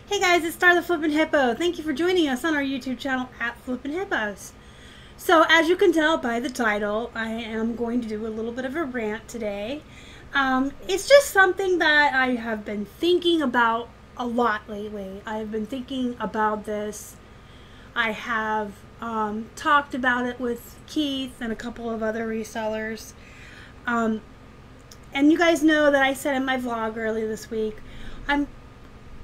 Hey guys, it's Star the Flippin' Hippo. Thank you for joining us on our YouTube channel at Flippin' Hippos. So as you can tell by the title, I am going to do a little bit of a rant today. It's just something that I have been thinking about a lot lately. I've been thinking about this. I have talked about it with Keith and a couple of other resellers. And you guys know that I said in my vlog earlier this week, I'm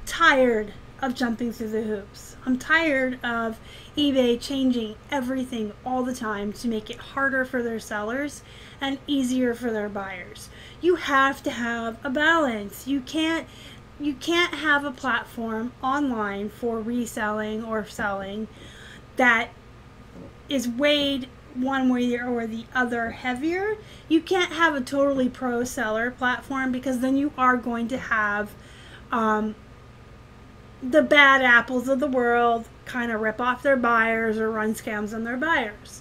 tired of jumping through the hoops. I'm tired of eBay changing everything all the time to make it harder for their sellers and easier for their buyers. You have to have a balance. You can't have a platform online for reselling or selling that is weighed one way or the other heavier. You can't have a totally pro seller platform, because then you are going to have the bad apples of the world kind of rip off their buyers or run scams on their buyers.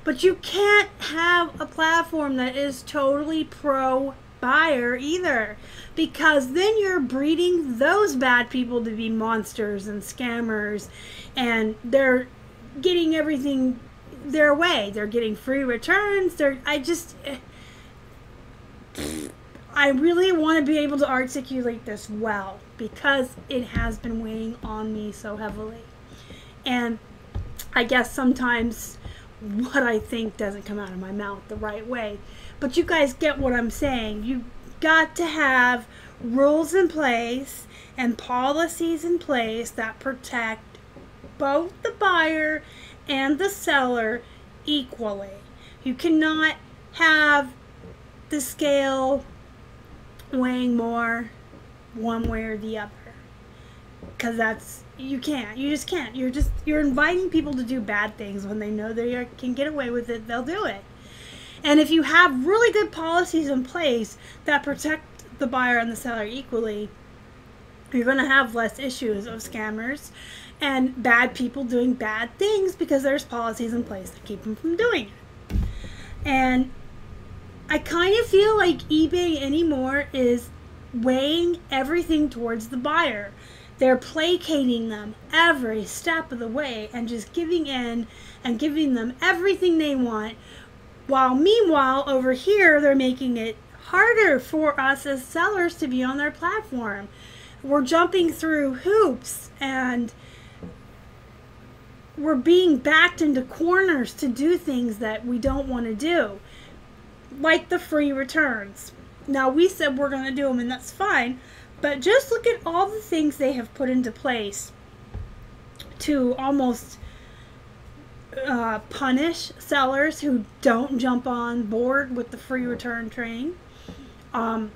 But you can't have a platform that is totally pro buyer either, because then you're breeding those bad people to be monsters and scammers, and they're getting everything their way. They're getting free returns. I really want to be able to articulate this well, because it has been weighing on me so heavily. And I guess sometimes what I think doesn't come out of my mouth the right way. But you guys get what I'm saying. You got to have rules in place and policies in place that protect both the buyer and the seller equally. You cannot have the scale weighing more one way or the other, because you just can't. You're inviting people to do bad things. When they know they can get away with it, they'll do it. And if you have really good policies in place that protect the buyer and the seller equally, you're going to have less issues of scammers and bad people doing bad things, because there's policies in place that keep them from doing it. And I kind of feel like eBay anymore is weighing everything towards the buyer. They're placating them every step of the way and just giving in and giving them everything they want, while meanwhile over here they're making it harder for us as sellers to be on their platform. We're jumping through hoops and we're being backed into corners to do things that we don't want to do, like the free returns. Now, we said we're going to do them, and that's fine, but just look at all the things they have put into place to almost punish sellers who don't jump on board with the free return train. It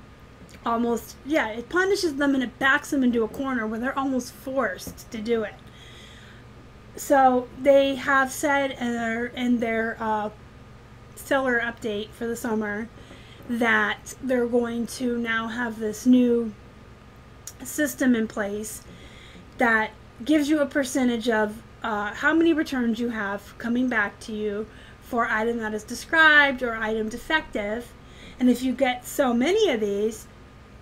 punishes them, and it backs them into a corner where they're almost forced to do it. So they have said in their seller update for the summer that they're going to now have this new system in place that gives you a percentage of how many returns you have coming back to you for item that is described or item defective. And if you get so many of these,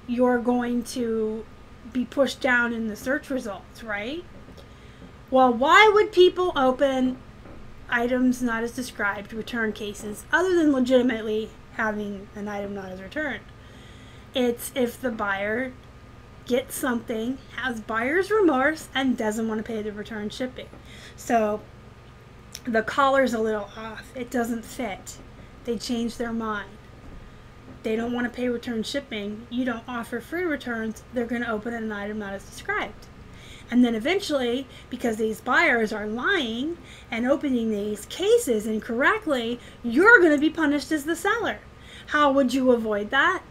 you're going to be pushed down in the search results, right? Well, why would people open items not as described return cases other than legitimately having an item not as returned? It's if the buyer gets something, has buyer's remorse, and doesn't want to pay the return shipping. So the collar's a little off. It doesn't fit. They change their mind. They don't want to pay return shipping. You don't offer free returns. They're going to open an item not as described. And then eventually, because these buyers are lying and opening these cases incorrectly, you're going to be punished as the seller. How would you avoid that?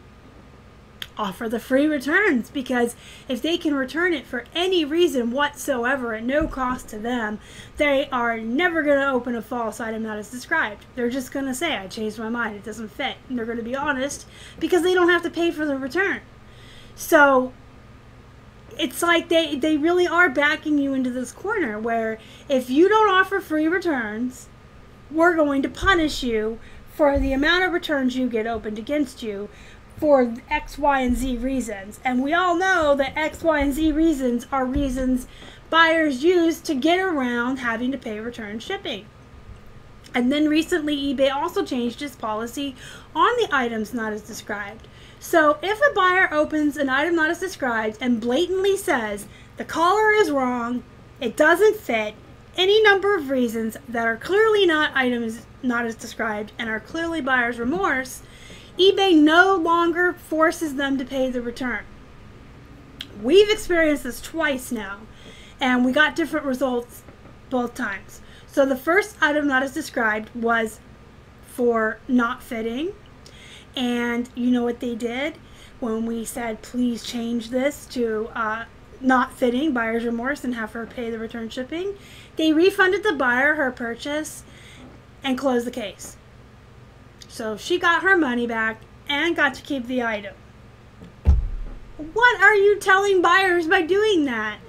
Offer the free returns, because if they can return it for any reason whatsoever at no cost to them, they are never going to open a false item not as described. They're just going to say, I changed my mind, it doesn't fit. And they're going to be honest, because they don't have to pay for the return. So it's like they really are backing you into this corner where if you don't offer free returns, we're going to punish you for the amount of returns you get opened against you for X, Y, and Z reasons. And we all know that X, Y, and Z reasons are reasons buyers use to get around having to pay return shipping. And then recently, eBay also changed its policy on the items not as described. So if a buyer opens an item not as described and blatantly says the color is wrong, it doesn't fit, any number of reasons that are clearly not items not as described and are clearly buyer's remorse, eBay no longer forces them to pay the return. We've experienced this twice now, and we got different results both times. So the first item not as described was for not fitting, and you know what they did when we said please change this to not fitting, buyer's remorse, and have her pay the return shipping? They refunded the buyer her purchase and closed the case. So she got her money back and got to keep the item. What are you telling buyers by doing that?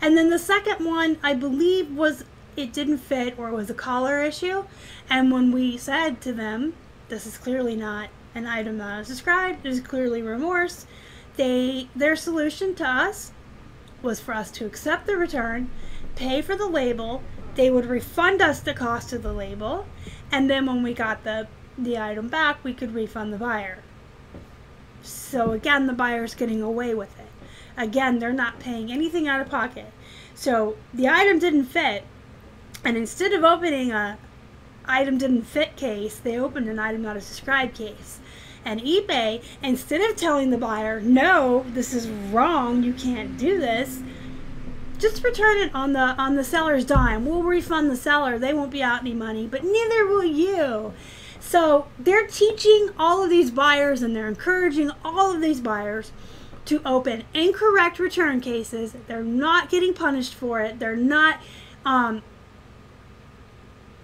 And then the second one, I believe, was it didn't fit, or it was a collar issue. And when we said to them, this is clearly not an item that is described, it is clearly remorse, their solution to us was for us to accept the return, pay for the label, they would refund us the cost of the label, and then when we got the item back, we could refund the buyer. So again, the buyer's getting away with it. Again, they're not paying anything out of pocket. So the item didn't fit, and instead of opening a item didn't fit case, they opened an item not as described case. And eBay, instead of telling the buyer, no, this is wrong, you can't do this, just return it on the seller's dime. We'll refund the seller. They won't be out any money, but neither will you. So they're teaching all of these buyers, and they're encouraging all of these buyers to open incorrect return cases. They're not getting punished for it. They're not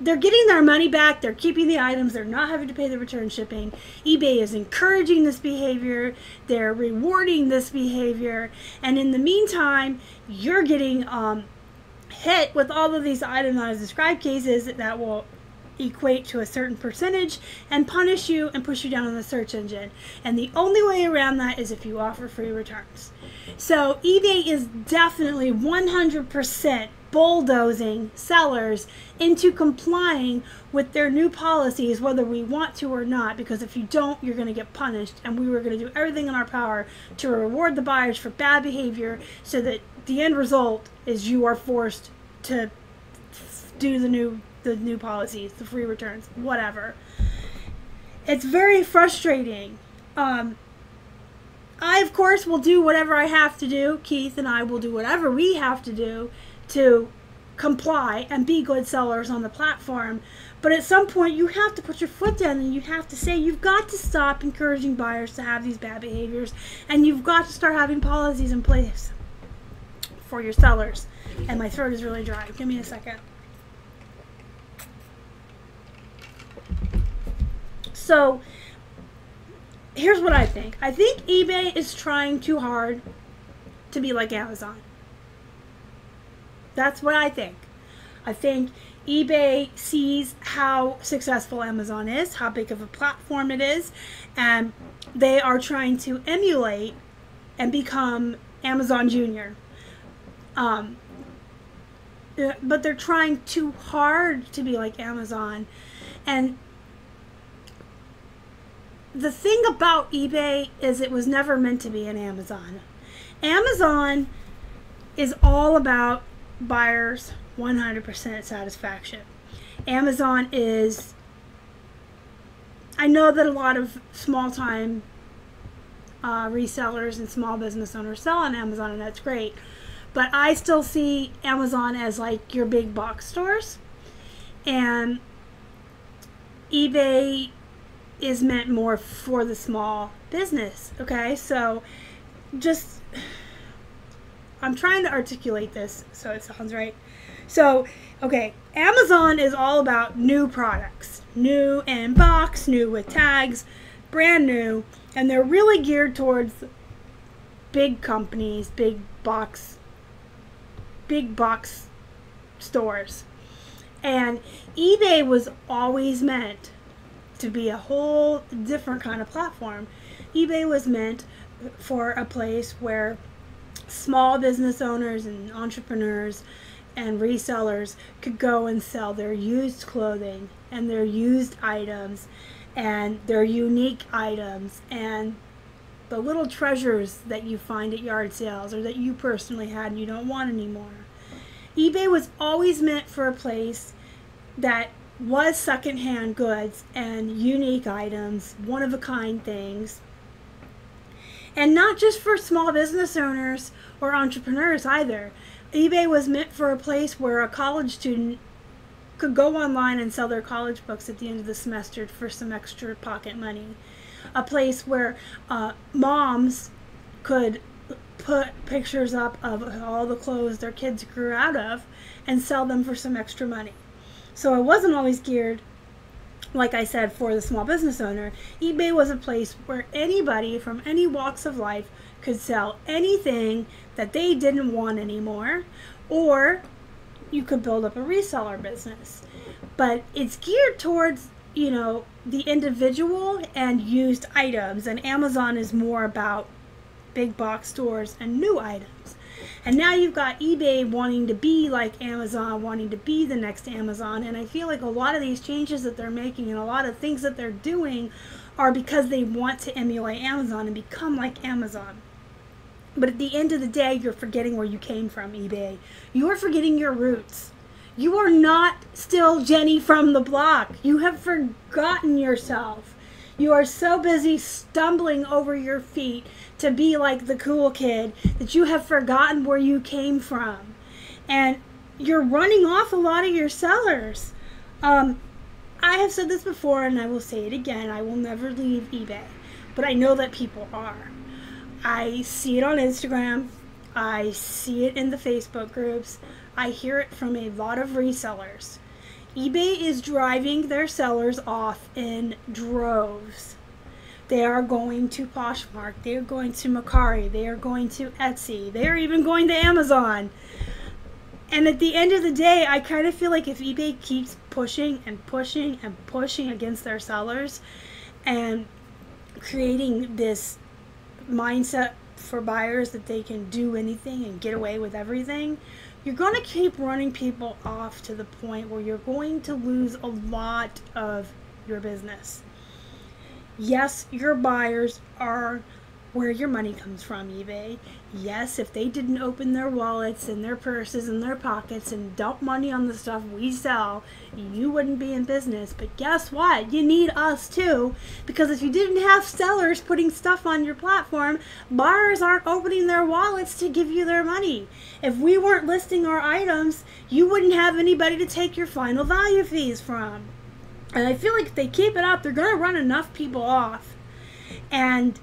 they're getting their money back, they're keeping the items, they're not having to pay the return shipping. eBay is encouraging this behavior, they're rewarding this behavior, and in the meantime, you're getting hit with all of these items not as described cases that will equate to a certain percentage and punish you and push you down on the search engine. And the only way around that is if you offer free returns. So eBay is definitely 100% bulldozing sellers into complying with their new policies, whether we want to or not, because if you don't, you're going to get punished, and we were going to do everything in our power to reward the buyers for bad behavior so that the end result is you are forced to do the new policies, the free returns, whatever. It's very frustrating. I, of course, will do whatever I have to do. Keith and I will do whatever we have to do to comply and be good sellers on the platform. But at some point, you have to put your foot down and you have to say, you've got to stop encouraging buyers to have these bad behaviors, and you've got to start having policies in place for your sellers. And my throat is really dry. Give me a second. So here's what I think. I think eBay is trying too hard to be like Amazon. That's what I think. I think eBay sees how successful Amazon is, how big of a platform it is, and they are trying to emulate and become Amazon Junior. But they're trying too hard to be like Amazon. And the thing about eBay is it was never meant to be an Amazon. Amazon is all about buyers' 100% satisfaction. Amazon is, I know that a lot of small-time resellers and small business owners sell on Amazon, and that's great. But I still see Amazon as like your big box stores. And eBay is meant more for the small business, okay? So just, I'm trying to articulate this so it sounds right. So, okay, Amazon is all about new products, new in box, new with tags, brand new, and they're really geared towards big companies, big box stores. And eBay was always meant to be a whole different kind of platform eBay was meant for a place where small business owners and entrepreneurs and resellers could go and sell their used clothing and their used items and their unique items and the little treasures that you find at yard sales or that you personally had and you don't want anymore. eBay was always meant for a place that was secondhand goods and unique items, one-of-a-kind things. And not just for small business owners or entrepreneurs either. eBay was meant for a place where a college student could go online and sell their college books at the end of the semester for some extra pocket money. A place where moms could put pictures up of all the clothes their kids grew out of and sell them for some extra money. So it wasn't always geared, like I said, for the small business owner. eBay was a place where anybody from any walks of life could sell anything that they didn't want anymore, or you could build up a reseller business. But it's geared towards, you know, the individual and used items, and Amazon is more about big box stores and new items. And now you've got eBay wanting to be like Amazon, wanting to be the next Amazon, and I feel like a lot of these changes that they're making and a lot of things that they're doing are because they want to emulate Amazon and become like Amazon. But at the end of the day, you're forgetting where you came from, eBay. You are forgetting your roots. You are not still Jenny from the block. You have forgotten yourself. You are so busy stumbling over your feet to be like the cool kid that you have forgotten where you came from. And you're running off a lot of your sellers. I have said this before and I will say it again. I will never leave eBay. But I know that people are. I see it on Instagram. I see it in the Facebook groups. I hear it from a lot of resellers. eBay is driving their sellers off in droves. They are going to Poshmark. They are going to Mercari. They are going to Etsy. They are even going to Amazon. And at the end of the day, I kind of feel like if eBay keeps pushing and pushing and pushing against their sellers and creating this mindset for buyers that they can do anything and get away with everything, you're going to keep running people off to the point where you're going to lose a lot of your business. Yes, your buyers are where your money comes from, eBay. Yes, if they didn't open their wallets and their purses and their pockets and dump money on the stuff we sell, you wouldn't be in business. But guess what? You need us too, because if you didn't have sellers putting stuff on your platform, buyers aren't opening their wallets to give you their money. If we weren't listing our items, you wouldn't have anybody to take your final value fees from. And I feel like if they keep it up, they're going to run enough people off. And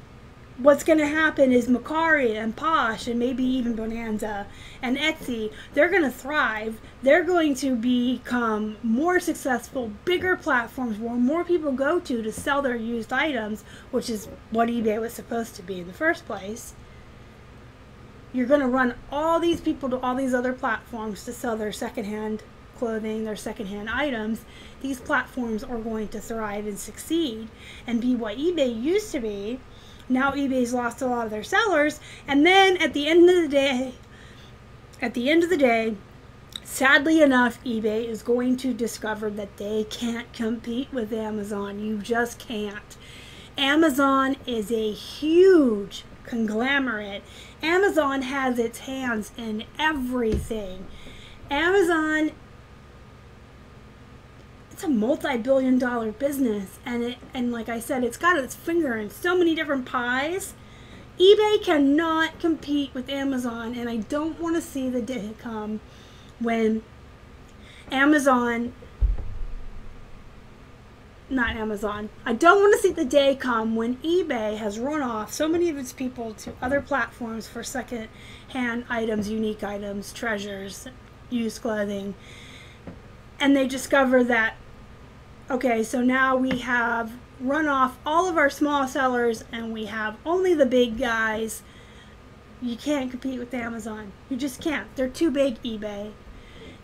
what's going to happen is Mercari and Posh and maybe even Bonanza and Etsy, they're going to thrive. They're going to become more successful, bigger platforms where more people go to sell their used items, which is what eBay was supposed to be in the first place. You're going to run all these people to all these other platforms to sell their secondhand clothing, their secondhand items. These platforms are going to thrive and succeed and be what eBay used to be. Now eBay's lost a lot of their sellers, and then at the end of the day, sadly enough, eBay is going to discover that they can't compete with Amazon. You just can't. Amazon is a huge conglomerate. Amazon has its hands in everything. Amazon, it's a multi-billion-dollar business, and like I said, it's got its finger in so many different pies. eBay cannot compete with Amazon, and I don't want to see the day come when I don't want to see the day come when eBay has run off so many of its people to other platforms for second-hand items, unique items, treasures, used clothing, and they discover that, okay, so now we have run off all of our small sellers and we have only the big guys. You can't compete with Amazon. You just can't. They're too big, eBay.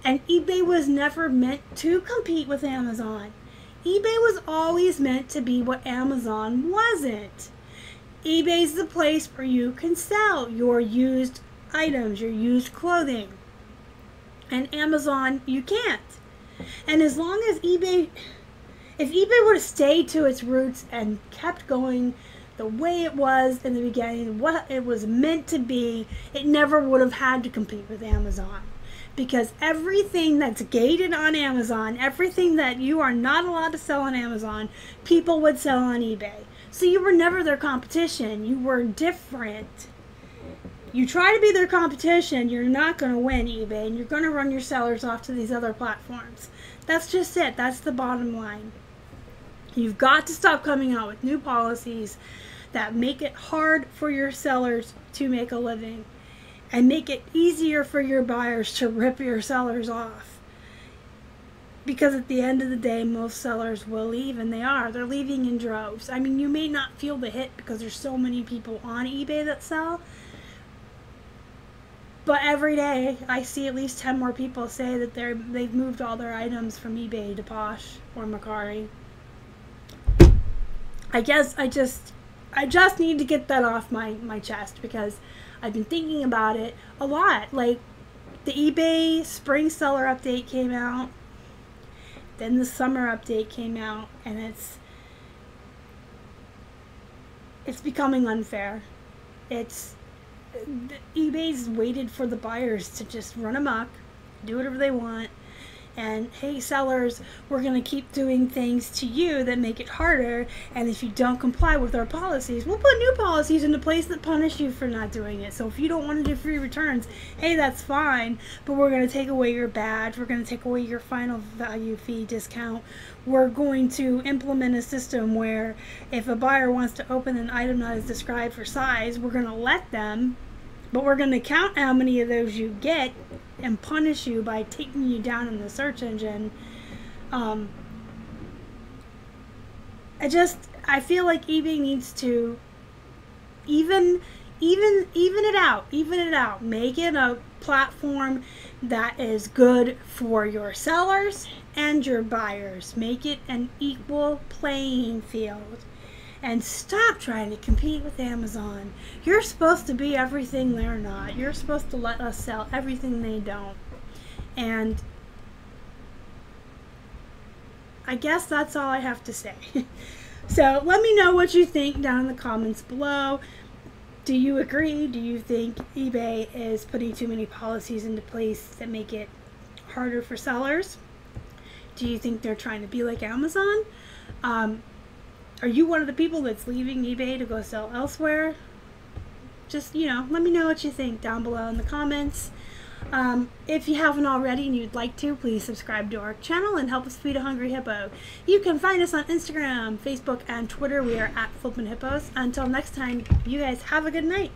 And eBay was never meant to compete with Amazon. eBay was always meant to be what Amazon wasn't. eBay's the place where you can sell your used items, your used clothing. And Amazon, you can't. And as long as eBay, if eBay were to stay to its roots and kept going the way it was in the beginning, what it was meant to be, it never would have had to compete with Amazon. Because everything that's gated on Amazon, everything that you are not allowed to sell on Amazon, people would sell on eBay. So you were never their competition. You were different. You try to be their competition, you're not going to win eBay, and you're going to run your sellers off to these other platforms. That's just it. That's the bottom line. You've got to stop coming out with new policies that make it hard for your sellers to make a living and make it easier for your buyers to rip your sellers off. Because at the end of the day, most sellers will leave, and they are. They're leaving in droves. I mean, you may not feel the hit because there's so many people on eBay that sell, but every day I see at least 10 more people say that they've moved all their items from eBay to Posh or Mercari. I guess I just need to get that off my chest, because I've been thinking about it a lot. Like, the eBay spring seller update came out, then the summer update came out, and it's becoming unfair. eBay's waited for the buyers to just run amok, do whatever they want, and hey, sellers, we're going to keep doing things to you that make it harder, and if you don't comply with our policies, we'll put new policies into place that punish you for not doing it. So if you don't want to do free returns, hey, that's fine, but we're going to take away your badge, we're going to take away your final value fee discount, we're going to implement a system where if a buyer wants to open an item not as described for size, we're going to let them, but we're going to count how many of those you get and punish you by taking you down in the search engine. I feel like eBay needs to even it out. Make it a platform that is good for your sellers and your buyers. Make it an equal playing field. And stop trying to compete with Amazon. You're supposed to be everything they're not. You're supposed to let us sell everything they don't. And I guess that's all I have to say. So let me know what you think down in the comments below. Do you agree? Do you think eBay is putting too many policies into place that make it harder for sellers? Do you think they're trying to be like Amazon? Are you one of the people that's leaving eBay to go sell elsewhere? Just, let me know what you think down below in the comments. If you haven't already and you'd like to, please subscribe to our channel and help us feed a hungry hippo. You can find us on Instagram, Facebook, and Twitter. We are at Flippin Hippos. Until next time, you guys have a good night.